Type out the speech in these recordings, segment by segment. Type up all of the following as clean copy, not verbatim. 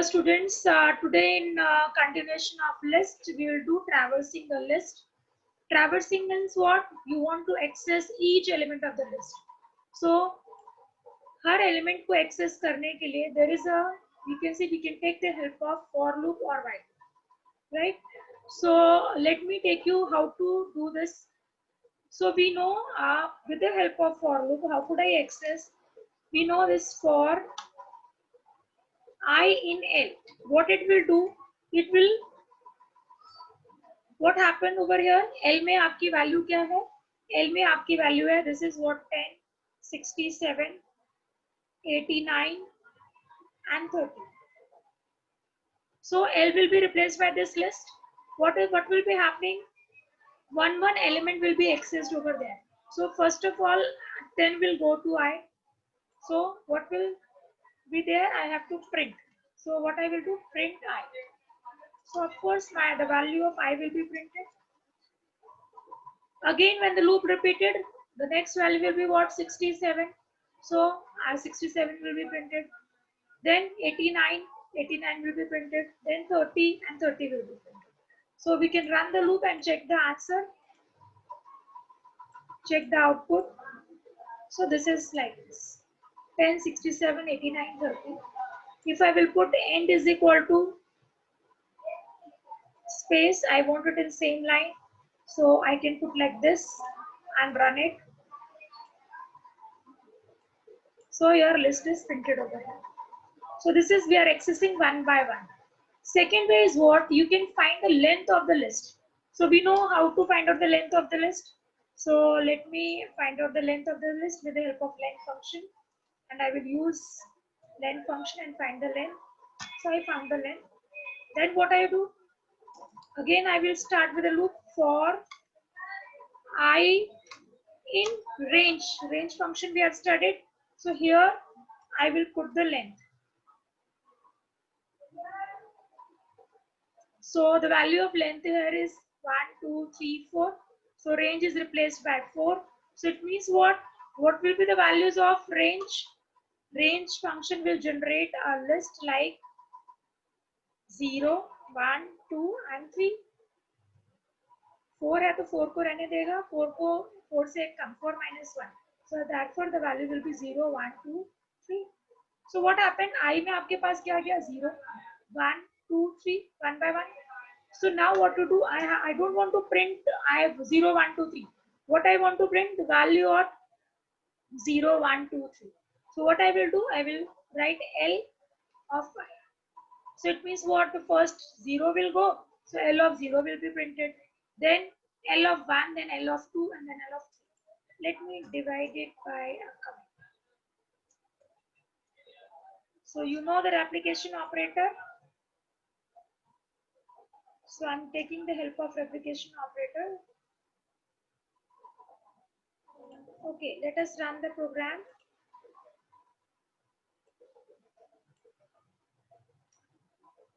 students, today in continuation of list, we will do traversing the list. Traversing means what? You want to access each element of the list. So, her element को access करने के लिए there is a, we can say we can take the help of for loop or while, right? So, let me take you how to do this. So, we know with the help of for loop, how could I access? We know this for I in L. What it will do? It will, what happened over here? L में आपकी value क्या है? L में आपकी value है, this is what 10, 67, 89 and 30. So L will be replaced by this list. What will be happening? One element will be accessed over there. So first of all, 10 will go to I. So what will be there? I have to print. So what I will do? Print I. So of course the value of I will be printed. Again, when the loop repeated, the next value will be what? 67. So 67 will be printed. Then 89 will be printed. Then 30 and 30 will be printed. So we can run the loop and check the answer. Check the output. So this is like this. 10, 67, 89, 30. If I will put end is equal to space, I want it in same line. So I can put like this and run it. So your list is printed over here. So this is, we are accessing one by one. Second way is what? You can find the length of the list. So we know how to find out the length of the list. So let me find out the length of the list with the help of length function. And I will use length function and find the length. So I found the length. Then what I do? Again, I will start with a loop for I in range. Range function we have studied. So here I will put the length. So the value of length here is 1, 2, 3, 4. So range is replaced by 4. So it means what? What will be the values of range? Range function will generate a list like 0, 1, 2 and 3. 4 है तो 4 को रहने देगा, 4 से एक कम, 4 minus 1. So therefore the value will be 0, 1, 2, 3. So what happened? I में आपके पास क्या गया? 0, 1, 2, 3, 1 by 1. So now what to do? I don't want to print I have 0, 1, 2, 3. What I want to print? The value of 0, 1, 2, 3. So what I will do? I will write L of I. So it means what? The first 0 will go. So L of 0 will be printed. Then L of 1, then L of 2, and then L of 3. Let me divide it by a comment. So you know the replication operator. So I'm taking the help of replication operator. Okay, let us run the program.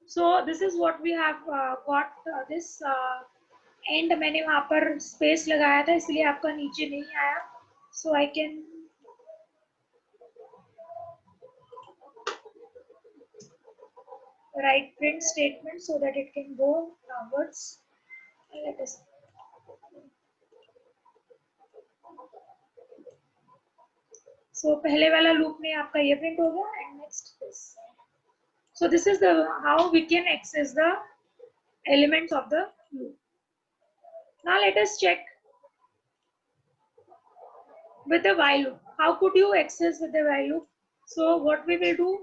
So this is what we have got this end मैंने वहाँ पर space लगाया था इसलिए आपका नीचे नहीं आया. So I can write print statement so that it can go downwards. Let us. So पहले वाला loop में आपका ये print होगा and next this. So this is the how we can access the elements of the loop. Now let us check with the while loop. How could you access with the while loop? So what we will do?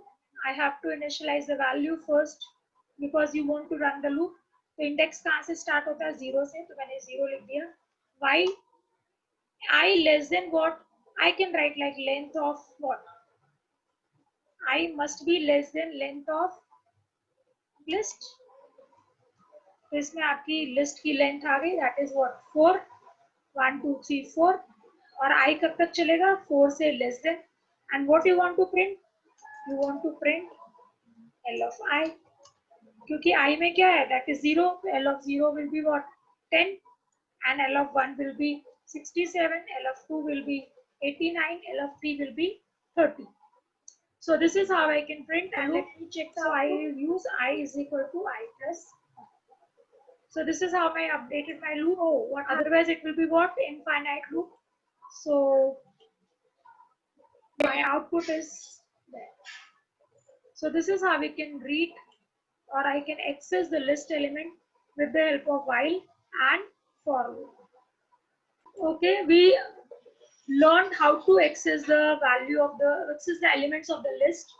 I have to initialize the value first because you want to run the loop. तो index कहाँ से start होता है? 0 से, तो मैंने 0 लिख दिया. While I less than what? I can write like length of what? I must be less than length of list. तो इसमें आपकी list की length आ गई. That is what? 4, 1, 2, 3, 4. और I कब तक चलेगा? 4 से less than. And what you want to print? You want to print L of I. क्योंकि I में क्या है? That is 0. L of 0 will be what? 10. And L of 1 will be 67. L of 2 will be 89. L of 3 will be 30. So this is how I can print, and let me check. So I use I is equal to I plus. So this is how I updated my loop. Oh, what? Otherwise it will be what? Infinite loop. So my output is there. So this is how we can read, or I can access the list element with the help of while and for loop. Okay, we learned how to access the elements of the list.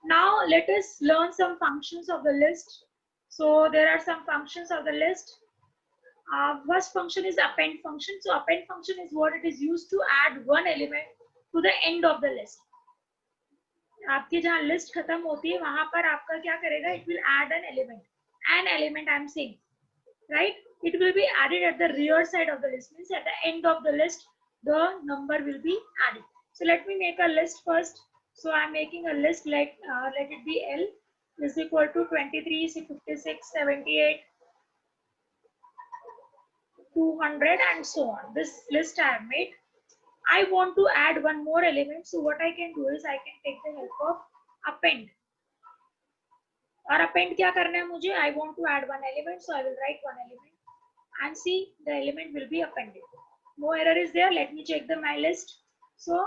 Now let us learn some functions of the list. So there are some functions of the list. First function is append function. So append function is what it is used to add one element to the end of the list. आपकी जहाँ list खत्म होती है वहां पर आपका क्या करेगा? It will add an element I'm saying, right? It will be added at the rear side of the list, means at the end of the list the number will be added. So let me make a list first. So I'm making a list like let it be L is equal to 23, 56, 78, 200 and so on. This list I have made. I want to add one more element. So what I can do is I can take the help of append. और append क्या करना है मुझे? I want to add one element, so I will write one element and see the element will be appended. No error is there. Let me check my list. So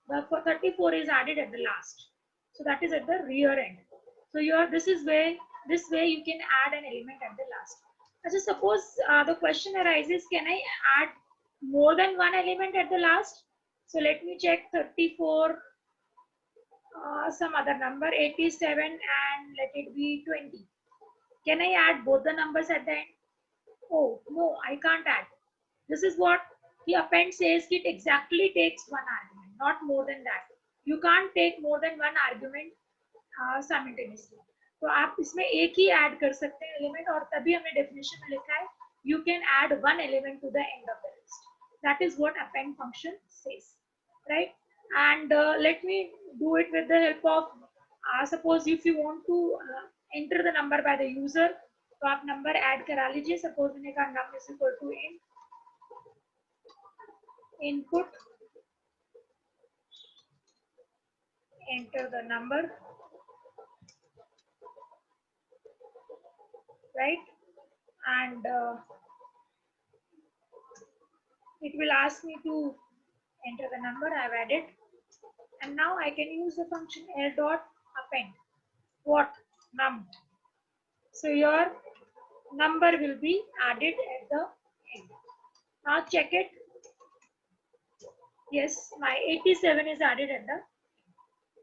the 34 is added at the last. So that is at the rear end. So this way you can add an element at the last. Just suppose the question arises, can I add more than one element at the last? So let me check 34, some other number 87 and let it be 20. Can I add both the numbers at the end? Oh no, I can't add. This is what the append says. It exactly takes one argument, not more than that. You can't take more than one argument simultaneously. तो आप इसमें एक ही add कर सकते हैं element, और तभी हमें डेफिनेशन में लिखा है you can add one element to the end of the list. That is what append function says, right? And let me do it with the help of suppose if you want to enter the number by the user, तो आप number add करा लीजिए. Suppose मैंने कहा num is equal to input, enter the number, right? And it will ask me to enter the number I have added, and now I can use the function L dot append what? Num. So your number will be added at the end. Now check it. Yes, my 87 is added at the end.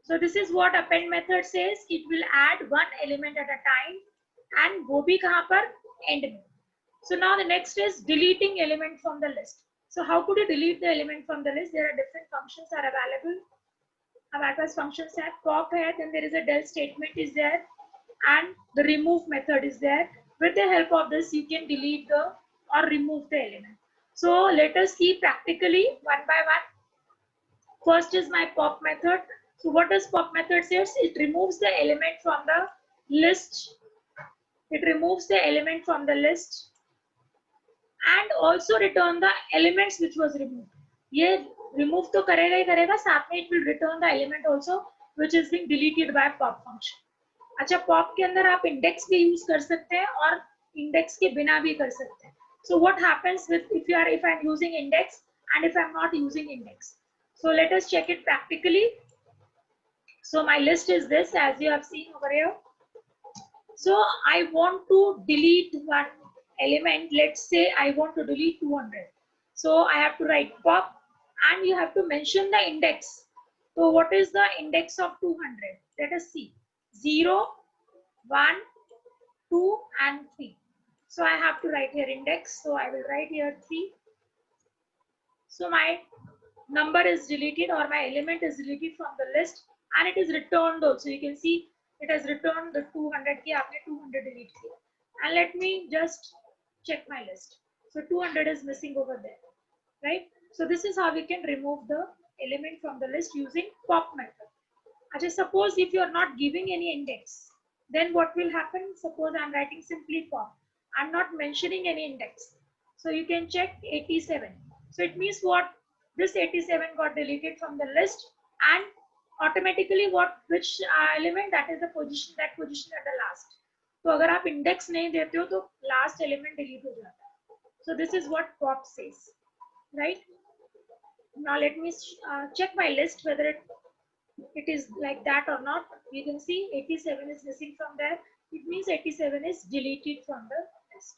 So this is what append method says. It will add one element at a time, and वो भी कहाँ पर? End में. So now the next is deleting element from the list. So how could you delete the element from the list? There are different functions are available. हमारे पास functions है, pop है, then there is a del statement is there, and the remove method is there. With the help of this, you can delete or remove the element. So let us see practically one by one. First is my pop method. So what does pop method says? It removes the element from the list. It removes the element from the list and also return the elements which was removed. ये remove तो करेगा ही करेगा, साथ में it will return the element also which is being deleted by pop function. अच्छा, pop के अंदर आप index भी use कर सकते हैं और index के बिना भी कर सकते हैं. So what happens with if I'm using index and if I'm not using index? So let us check it practically. So my list is this, as you have seen over here. So I want to delete one element. Let's say I want to delete 200. So I have to write pop and you have to mention the index. So what is the index of 200? Let us see. 0, 1, 2 and 3. So I have to write here index. So I will write here 3. So my number is deleted or my element is deleted from the list and it is returned also. You can see it has returned the 200 ki aapne 200 delete kiya. And let me just check my list. So 200 is missing over there, right? So this is how we can remove the element from the list using pop method. Achha, suppose if you are not giving any index, then what will happen? Suppose I am writing simply pop. I am not mentioning any index. So you can check 87. So it means what? This 87 got deleted from the list and automatically which element, that is the position, that position at the last. तो अगर आप index नहीं देते हो तो last element delete हो जाता है. So this is what pop says, right? Now let me check my list whether it is like that or not. You can see 87 is missing from there. It means 87 is deleted from the list.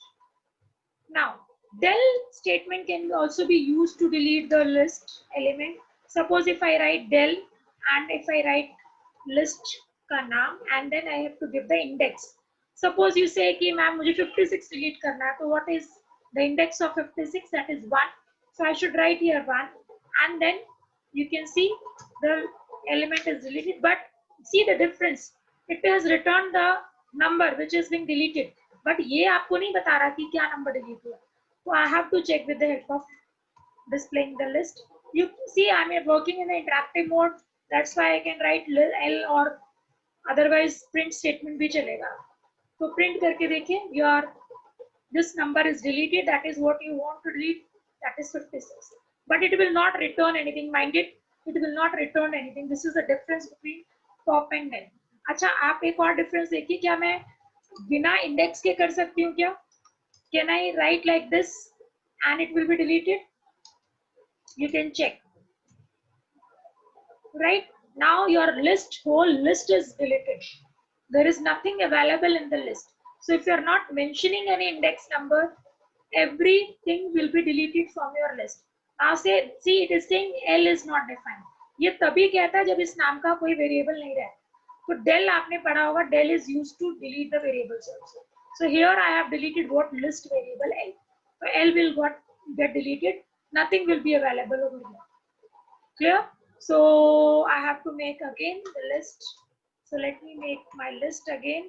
Now, del statement can also be used to delete the list element. Suppose if I write del and if I write list का नाम and then I have to give the index. Suppose you say कि ma'am मुझे 56 delete करना है, तो what is the index of 56? That is 1. So I should write here 1 and then you can see the element is deleted, but see the difference. It has returned the number which is being deleted, but ये आपको नहीं बता रहा कि क्या number delete हुआ. So I have to check with the help of displaying the list. You see I am working in the interactive mode, that's why I can write L or otherwise print statement भी चलेगा. तो print करके देखिए, your this number is deleted, that is what you want to delete, that is 56, but it will not return anything. Mind it will not return anything. This is the difference between pop and del. अच्छा, आप एक और difference देखिए, क्या मैं बिना index के कर सकती हूँ क्या? Can I write like this and it will be deleted? You can check. Right now your whole list is deleted. There is nothing available in the list. So if you are not mentioning any index number, everything will be deleted from your list. Now see it is saying L is not defined. ये तभी कहता है जब इस नाम का कोई variable नहीं रहता. तो del आपने पढ़ा होगा, del is used to delete the variables also. So here I have deleted what list variable L. So L will get deleted. Nothing will be available over here. Clear? So I have to make again the list. So let me make my list again.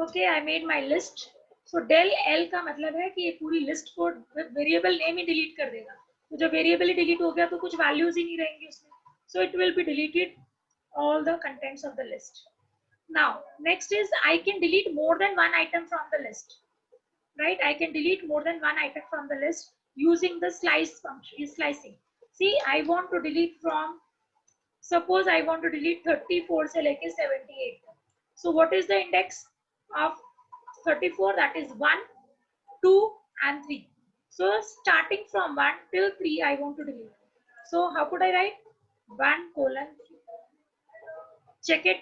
Okay, I made my list. So del L का मतलब है कि ये पूरी list को variable name ही delete कर देगा. तो जब वेरिएबल ही डिलीट हो गया तो कुछ वैल्यूज ही नहीं रहेंगी उसमें. So it will be deleted all the contents of the list. Now next is I can delete more than one item from the list. Right, I can delete more than one item from the list using the slice function, slicing. See, I want to delete from, suppose I want to delete 34 से लेके 78. So what is the index of 34? That is 1, 2 and 3. So starting from 1 till 3 I want to delete. So how could I write? 1:3. Check it.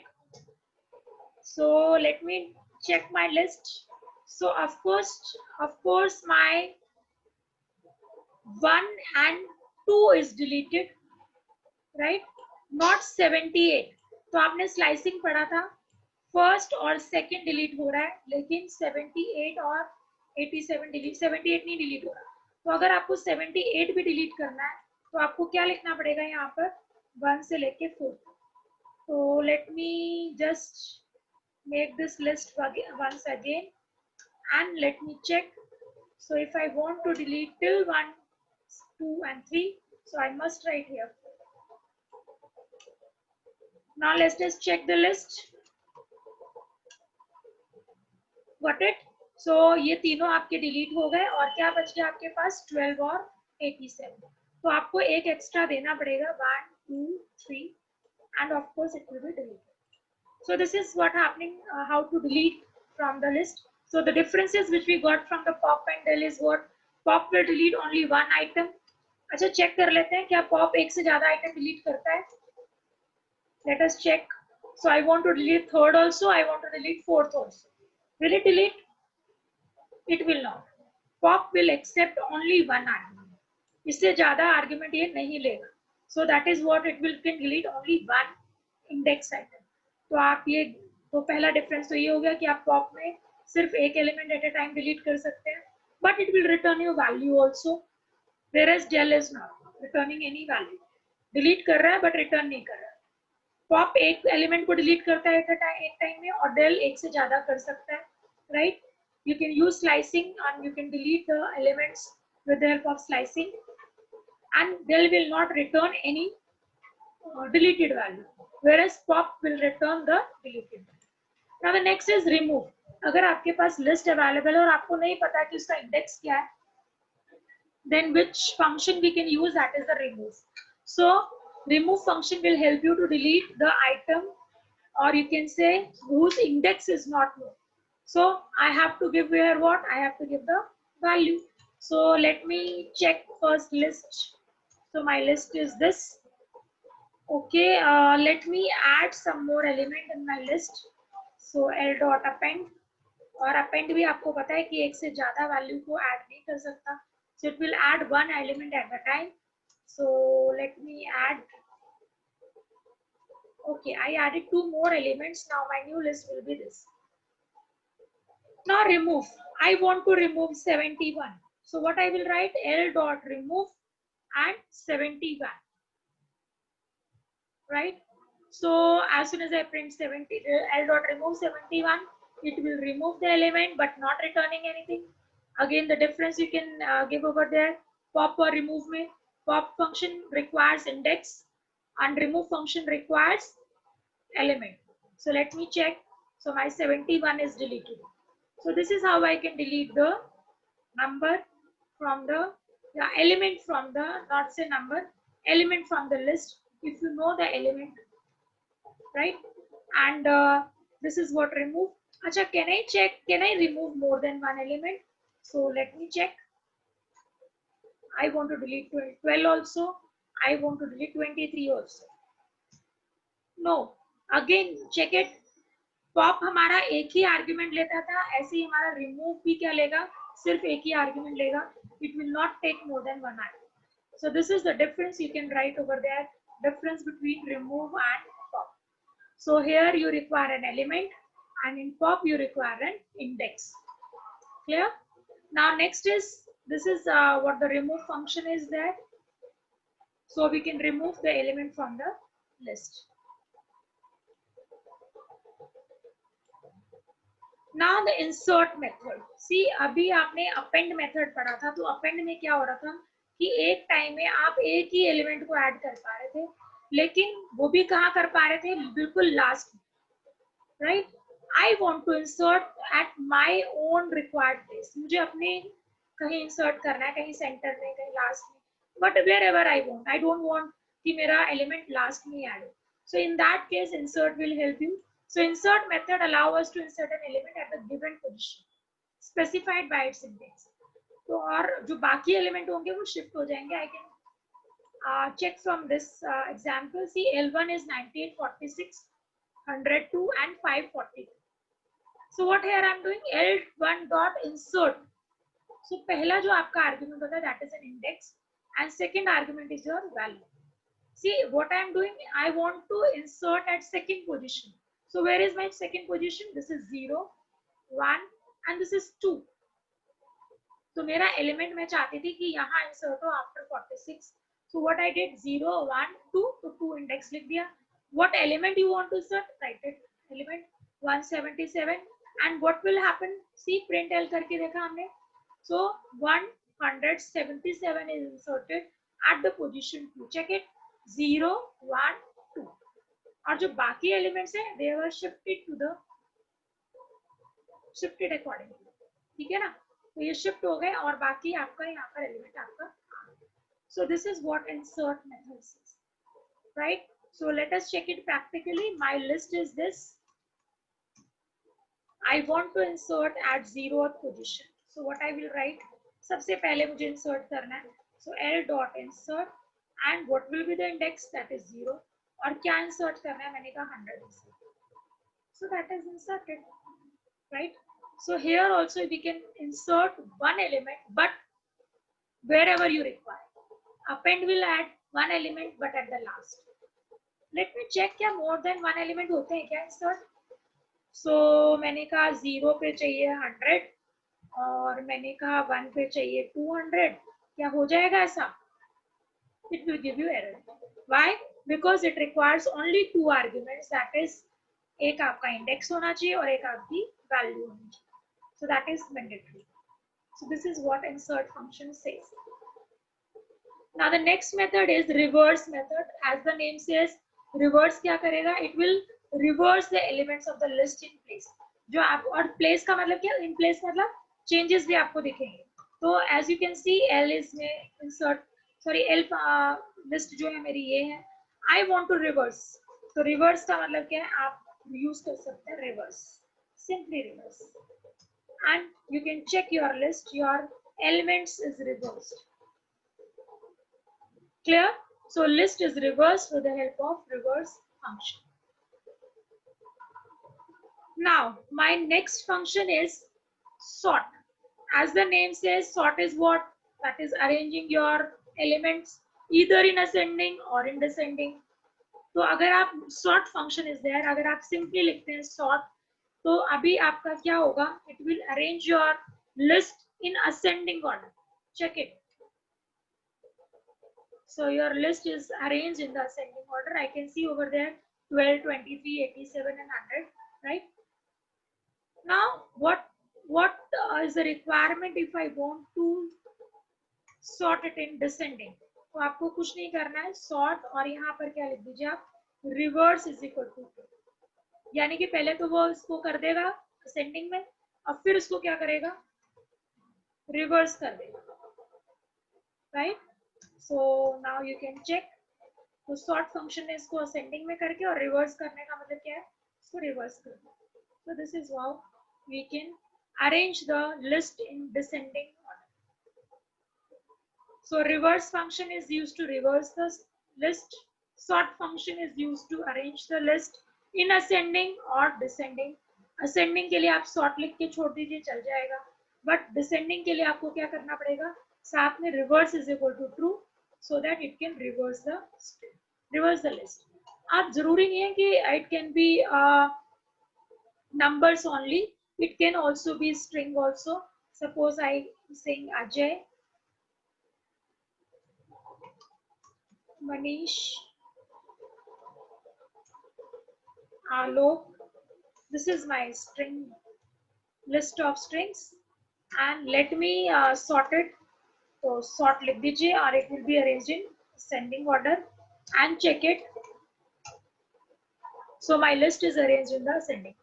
So let me check my list. So of course my 1 and 2 is deleted, right? Not 78. तो आपने slicing पढ़ा था, first और second delete हो रहा है, लेकिन 78 और 87 delete, 78 नहीं delete हो रहा. तो अगर आपको 78 भी delete करना है तो आपको क्या लिखना पड़ेगा यहाँ पर? 1 से लेके 4. तो let me just make this list once again. And let me check. So if I want to delete till 1, 2 and 3, so I must write here. Now let's just check the list. Got it? So ये तीनों आपके delete हो गए और क्या बच गया आपके पास? 12 और 87. तो आपको एक extra देना पड़ेगा, 1, 2, 3 and of course it will be deleted. So this is what happening, how to delete from the list. So the differences which we got from the pop and del is what? Pop will delete only one item. अच्छा, check कर लेते हैं क्या pop एक से ज़्यादा item delete करता है? Let us check. So I want to delete third also. I want to delete fourth also. Will it delete? It will not. Pop will accept only one argument. इससे ज़्यादा argument ये नहीं लेगा. So that is what it will can delete only one index item. तो आप ये तो पहला difference तो ये हो गया कि आप pop में सिर्फ एक element at a time delete कर सकते हैं, but it will return you value also, whereas del is not returning any value. Delete कर रहा है बट रिटर्न नहीं कर रहा है. पॉप एक एलिमेंट को डिलीट करता है एक टाइम में और del एक से ज्यादा कर सकता है, right? You can use slicing and you can delete the elements with the help of slicing, and del will not return any deleted value, whereas pop will return the deleted value. Now the next is remove. अगर आपके पास list available है और आपको नहीं पता कि उसका index क्या है, then which function we can use, that is the remove. So remove function will help you to delete the item, or you can say whose index is not known. So I have to give here what? I have to give the value. So let me check first list. So my list is this. Okay, let me add some more element in my list. So L dot append, और append भी आपको पता है कि एक से ज़्यादा value को add नहीं कर सकता. So it will add one element at a time. So let me add. Okay, I added two more elements. Now my new list will be this. Now remove. I want to remove 71. So what I will write? L dot remove and 71. Right? So as soon as I print 70, L dot remove 71, it will remove the element but not returning anything. Again, the difference you can give over there. Pop or remove में pop function requires index and remove function requires element. So let me check. So my 71 is deleted. So this is how I can delete the number from the element from the, not say number, element from the list if you know the element, right? And this is what remove. Acha, can I check, can I remove more than one element? So let me check. I want to delete 12 also. I want to delete 23 also. No, again check it. Pop हमारा एक ही argument लेता था, ऐसे ही हमारा remove भी क्या लेगा, सिर्फ एक ही आर्ग्यूमेंट लेगा. It will not take more than one argument. So this is the difference you can write over there, difference between remove and pop. So here you require an element and in pop you require an index. Clear? Now next is, this is what the remove function is there. So we can remove the element from the list. Now the insert method. See, अभी आपने append method पढ़ा था, तो append में क्या हो रहा था कि एक टाइम में आप एक ही एलिमेंट को ऐड कर पा रहे थे, लेकिन वो भी कहाँ कर पा रहे थे, बिल्कुल लास्ट में, right? I want to insert at my own required place. मुझे अपने कहीं इंसर्ट करना है, कहीं सेंटर में, कहीं लास्ट में, but wherever I want. I don't want कि मेरा एलिमेंट लास्ट में ऐड हो. So in that case insert will help you. So insert method allow us to insert an element at the given position specified by its index. तो और जो बाकी element होंगे वो शिफ्ट हो जाएंगे. I can check from this example. See, L1 is 98, 46, 102 and 542. So what here I am doing? L1 dot insert. So पहला जो आपका argument होता है, that is an index, and second argument is your value. See what I am doing? I want to insert at second position. So where is my second position? This is 0, 1 and this is 2. तो मेरा element मैं चाहती थी कि यहाँ insert हो after 46. So what I did, 0, 1, 2, तो 2 index लिख दिया. What element you want to insert? Write it. Element 177 and what will happen? See, print L करके देखा हमने. So 177 is inserted at the position 2. Check it. 0, 1, 2. और जो बाकी एलिमेंट्स हैं they were shifted to the shifted accordingly. ठीक है ना? तो ये शिफ्ट हो गए और बाकी आपका यहाँ पर एलिमेंट आपका. So this is what insert method is, right? So let us check it practically. My list is this. I want to insert at 0th position. So what I will write? सबसे पहले मुझे insert करना है. So L dot insert and what will be the index? That is 0. और क्या insert करना है, मैंने कहा 100 insert. So that is inserted, right? So here also we can insert one element, but wherever you require. Append will add one element, but at the last. Let me check क्या more than one element होते हैं क्या insert? So मैंने कहा 0 पे चाहिए 100 और मैंने कहा 1 पे चाहिए 200. क्या हो जाएगा ऐसा? It will give you error. Why? Because it requires only 2 arguments. That is, एक आपका इंडेक्स होना चाहिए और एक आपकी वैल्यू होनी चाहिए. So that is mandatory. So this is what insert function says. Now the next method is reverse method. As the name says, reverse क्या करेगा? It will reverse the elements of the list in place. जो आप, और place का मतलब क्या? In place मतलब changes भी आपको दिखेंगे. तो as you can see L is में इंसर्ट, सॉरी एल लिस्ट जो है मेरी ये है. I want to reverse. तो रिवर्स का मतलब क्या है, आप यूज कर सकते हैं reverse, simply reverse, and you can check your list, your elements is reversed. Clear? So list is reversed with the help of reverse function. Now my next function is sort. As the name says, sort is what? That is arranging your elements either in ascending or in descending. तो अगर आप sort function is there, अगर आप simply लिखते हैं sort, तो अभी आपका क्या होगा? It will arrange your list in ascending order. Check it. So your list is arranged in the ascending order. I can see over there 12, 23, 87 and 100, right? Now what is the requirement if I want to sort it in descending? तो आपको कुछ नहीं करना है, sort और यहाँ पर क्या लिख दीजिए आप, reverse is equal to 2. यानी कि पहले तो वो इसको कर देगा ascending में, और फिर उसको क्या करेगा, reverse कर देगा, right? So now you can check. तो sort function ने इसको ascending में करके और reverse करने का मतलब क्या है, इसको reverse करना. So this is how we can arrange the list in descending order. So reverse function is used to reverse the list. Sort function is used to arrange the list in ascending or descending. Ascending के लिए आप sort लिख के छोड़ दीजिए, चल जाएगा. But descending के लिए आपको क्या करना पड़ेगा, साथ में reverse is equal to true, so that it can reverse the list. आप जरूरी नहीं है कि it can be numbers only. It can also be string also. Suppose I saying Ajay, Manish, Alok. This is my string list of strings, and let me sort it. So sort लिख दीजिए और it will be arranged in ascending order, and check it. So my list is arranged in the ascending.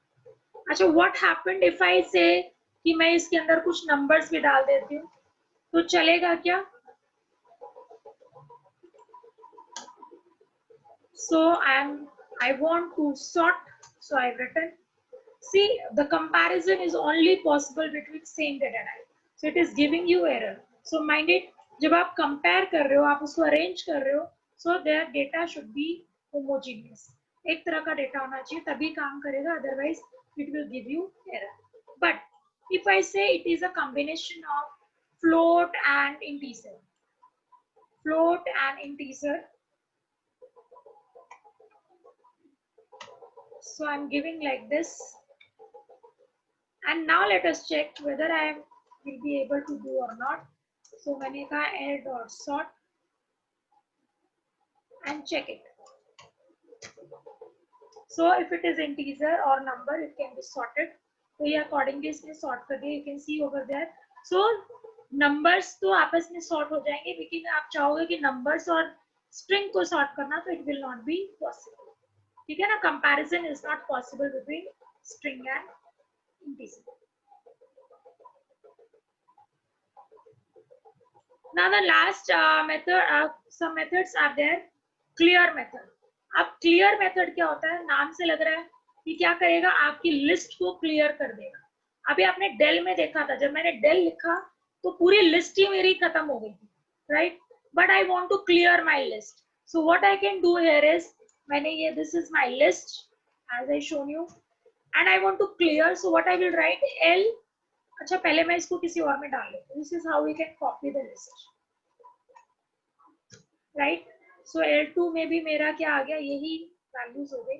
अच्छा, what happened if I say कि मैं इसके अंदर कुछ numbers भी डाल देती हूँ, तो चलेगा क्या? So I want to sort, so I've written. See, the comparison is only possible between same data type. So it is giving you error. So mind it, जब आप compare कर रहे हो, आप उसको arrange कर रहे हो, so their data should be homogeneous. एक तरह का data होना चाहिए, तभी काम करेगा, otherwise it will give you error. But if I say it is a combination of float and integer, so I'm giving like this. And now let us check whether I will be able to do or not. So मैंने कहा add or sort and check it. So if it is integer or number, it can be sorted. तो ये accordingly इसने sort कर दिया. You can see over there. So numbers तो आपस में sort हो जाएंगे, लेकिन आप चाहोगे कि numbers और string को sort करना, तो it will not be possible. ठीक है ना? Comparison is not possible between string and integer. Now the last method, some methods are there. Clear method. अब clear method क्या होता है? नाम से लग रहा है कि क्या करेगा, आपकी लिस्ट को क्लियर कर देगा. अभी आपने डेल में देखा था, जब मैंने डेल लिखा तो पूरी लिस्ट ही मेरी खत्म हो गई थी, right? But I want to clear my list. So what I can do here is, मैंने ये this is my list as I shown you, and I want to clear. So what I will write, L. अच्छा, पहले मैं इसको किसी और में डाल लेती हूँ. This is how we can copy the list, right? So L2 में भी मेरा क्या आ गया, यही वैल्यूज हो गई.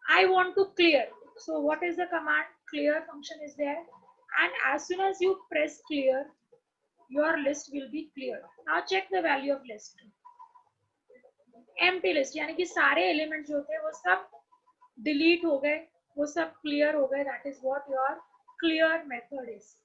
I want to clear. So what is the command? Clear function is there, and as soon as you press clear, your list will be clear. Now check the value of list. Empty list, यानी कि सारे element जो थे वो सब delete हो गए, वो सब क्लियर हो गए. That is what your clear method is.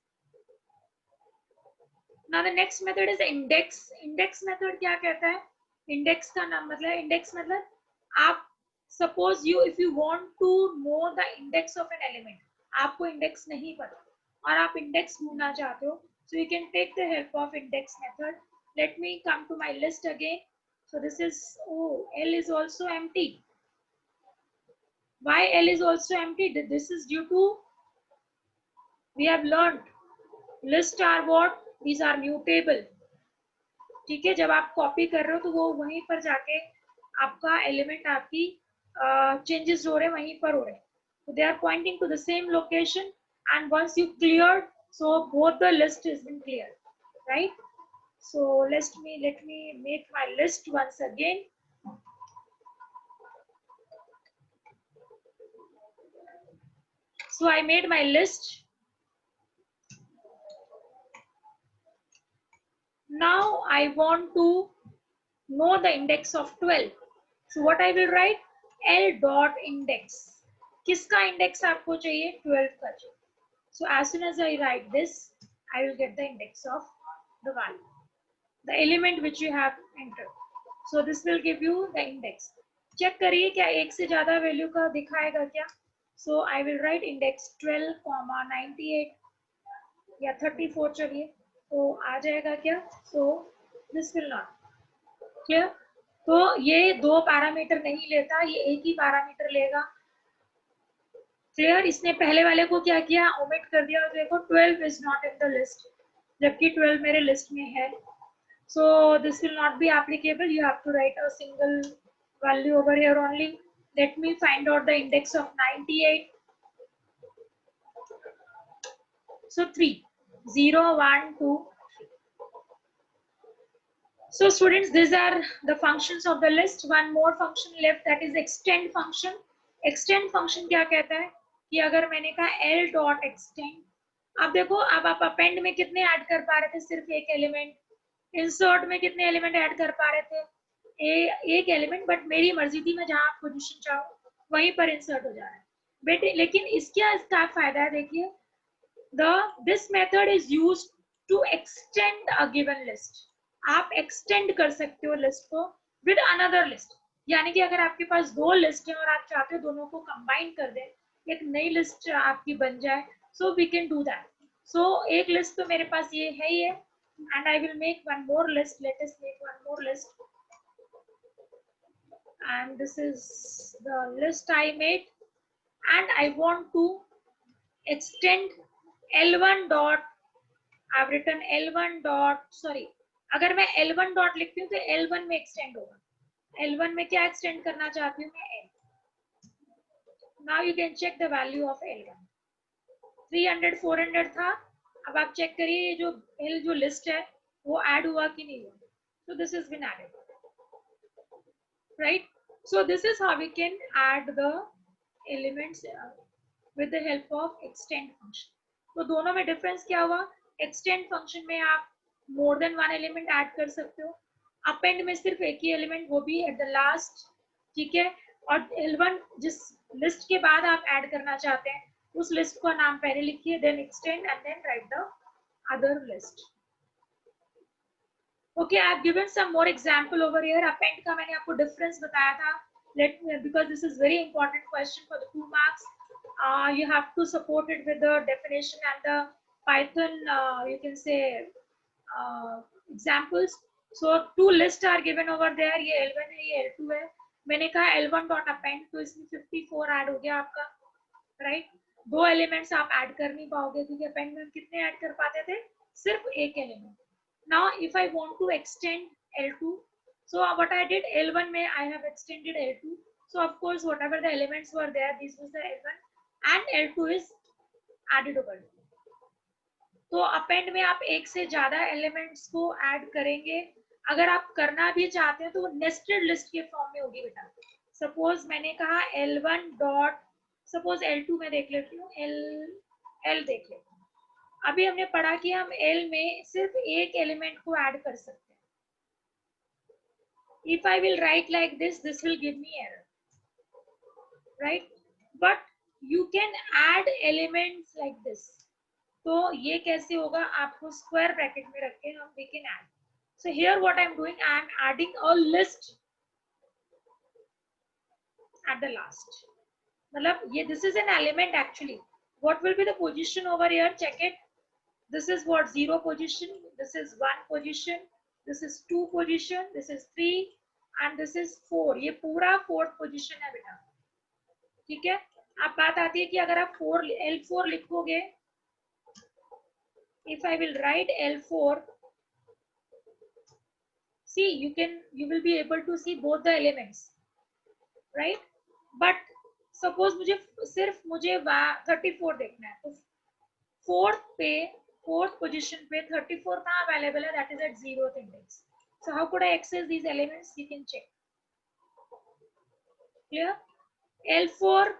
Now the next method is index. Index method क्या कहता है? Index का नाम मतलब, index मतलब आप suppose if you want to know the index of an element, आपको index नहीं पता और आप index ढूंढना चाहते हो, So you can take the help of index method. Let me come to my list again. So this is, oh, L is also empty. Why L is also empty? This is due to, we have learned, list are what? These are mutable. ठीक है, जब आप copy कर रहे हो तो वो वहीं पर जाके आपका एलिमेंट आपकी चेंजेस हो रहे हैं वहीं पर हो रहे हैं. So they are pointing to the same location, and once you cleared, so both the list is been cleared, right? So let me make my list once again. So I made my list. Now I want to know the index of 12. So what I will write? L dot index. किसका index आपको चाहिए? 12 का चाहिए. So as soon as I write this, I will get the index of the value, the element which you have entered. So this will give you the index. Check करिए क्या एक से ज़्यादा value का दिखाएगा क्या? So I will write index 12, 98 या 34 चलिए, तो आ जाएगा क्या? So this will not. Clear? तो ये दो पैरामीटर नहीं लेता, ये एक ही पैरामीटर लेगा. क्लियर? इसने पहले वाले को क्या किया? ओमिट कर दिया. और देखो 12 is not in the list, जबकि 12 मेरे लिस्ट में है. So this will not be applicable. You have to write a single value over here only. Let me find out the index of 98. So 3, 0, 1, 2, 3. So students, these are the functions of the list. One more function left, that is extend function. Extend function क्या कहता है कि अगर मैंने कहा L dot extend, अब देखो, अब आप अपेंड में कितने ऐड कर पा रहे थे? सिर्फ एक एलिमेंट. इंसर्ट में कितने एलिमेंट ऐड कर पा रहे थे? एक एलिमेंट. बट मेरी मर्जी थी, मैं जहां पोजीशन चाहूँ वहीं पर इंसर्ट हो जा रहा है बेटे. लेकिन इसका फायदा है, देखिए, this method is used to extend a given list. आप एक्सटेंड कर सकते हो लिस्ट को विद अनदर लिस्ट. यानी कि अगर आपके पास दो लिस्ट है और आप चाहते हो दोनों को कंबाइन कर दें, एक नई लिस्ट आपकी बन जाए, so we can do that. So एक लिस्ट तो मेरे पास ये है ही है, and I will make one more list. Let us make one more list, and this is the list I made, and I want to extend L1 dot. I've written L1 dot, sorry, अगर मैं L1 dot लिखती हूँ तो L1 में extend होगा. L1 में क्या extend करना चाहती हूँ मैं? L. Now you can check the value of L1. 300, 400 था. अब आप चेक करिए जो L जो लिस्ट है वो ऐड हुआ कि नहीं हुआ. So this has been added, right? So this is how we can add the elements with the help of extend function. तो दोनों में डिफरेंस क्या हुआ? एक्सटेंड फंक्शन में आप मोर देन वन एलिमेंट ऐड कर सकते हो. अपेंड में सिर्फ एक ही एलिमेंट, वो भी एट द लास्ट. ठीक है? और L1 जिस लिस्ट के बाद आप ऐड करना चाहते हैं उस लिस्ट का नाम पहले लिखिए, then extend and then write the other list. Okay, I have given some more example over here. Append का मैंने आपको डिफरेंस बताया था. Let me, because this is very important question for the 2 marks. You have to support it with the definition and the Python, you can say, examples. So 2 lists are given over there. ये L1 है, ये L2 है. मैंने कहा L1 dot append, तो इसमें 54 add हो गया आपका, राइट? 2 एलिमेंट्स आप ऐड कर नहीं पाओगे क्योंकि अपेंड में हम कितने ऐड कर पाते थे? सिर्फ एक element. Now if I want to extend L2, so what I did, L1 में I have extended L2. So of course whatever the elements were there, this was the L1 and L2 is added over. तो append में आप एक से ज्यादा elements को add करेंगे. अगर आप करना भी चाहते हैं तो वो नेस्टेड लिस्ट के फॉर्म में होगी बेटा. सपोज मैंने कहा L1 डॉट, सपोज L2 में देख लेती हूँ, L देख लेती हूँ. अभी हमने पढ़ा कि हम L में सिर्फ एक एलिमेंट को ऐड कर सकते हैं. If I will write like this, this will give me error, right? But you can add elements like this. तो ये कैसे होगा? आपको स्क्वायर ब्रैकेट में रख के हम we can add. So here what I'm doing, I am adding a list at the last. मतलब ये this is an element actually. What will be the position over here? Check it. This is what 0 position, this is 1 position, this is 2 position, this is 3 and this is 4. ये पूरा 4th position है बेटा, ठीक है। अब बात आती है कि अगर आप L4 लिखोगे, if I will write L4, see you will be able to see both the elements, right? But suppose मुझे सिर्फ 34 देखना है, तो फोर्थ पोजीशन पे 34 कहाँ अवेलेबल है, that is at 0th index. So how could I access these elements? You can check. Clear? L4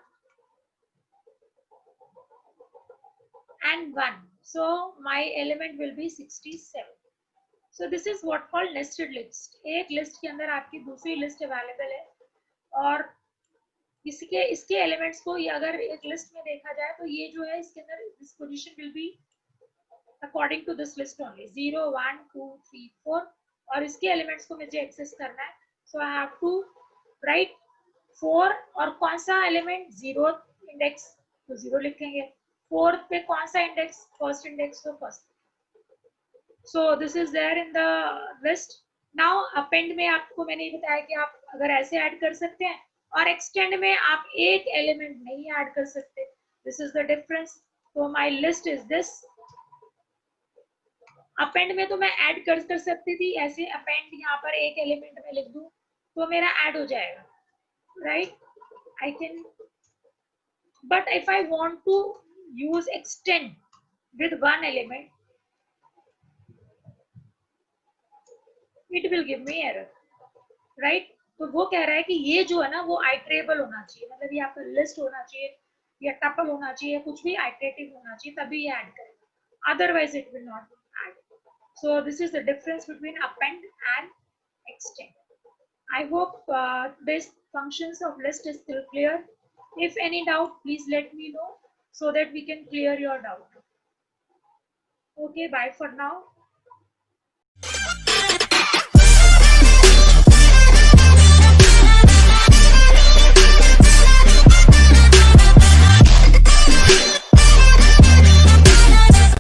and 1. So my element will be 67. So this is what called nested list. एक list के अंदर आपकी दूसरी list available है, और इसके elements को ये अगर एक लिस्ट में देखा जाए तो ये जो है इसके अंदर this position will be according to this list only 0 1 2 3 4, और इसके एलिमेंट्स को मुझे एक्सेस करना है. सो आई हैव टू राइट 4, और कौन सा एलिमेंट 0th इंडेक्स तो 0 लिखेंगे, 4th पे कौन सा इंडेक्स, फर्स्ट इंडेक्स तो first. So this is there in the list. Now append में आपको मैंने बताया कि आप अगर ऐसे ऐड कर सकते हैं, और एक्सटेंड में आप एक एलिमेंट नहीं ऐड कर सकते. This is the difference. तो my list is this. Append में तो मैं ऐड कर सकती थी, ऐसे अपेंड यहाँ पर एक एलिमेंट में लिख दूं तो मेरा ऐड हो जाएगा, right? I can, but if I want to use extend with one element, it will give me error, right? तो वो कह रहा है कि ये जो है ना वो आइटरेबल होना चाहिए, मतलब ये आपका लिस्ट होना चाहिए या टपल होना चाहिए, कुछ भी आइटरेटिव होना चाहिए, तभी ये ऐड करेगा, otherwise it will not add. So this is the difference between append and extend. I hope this functions of list is still clear. If any doubt, please let me know so that we can clear your doubt. Okay, bye for now.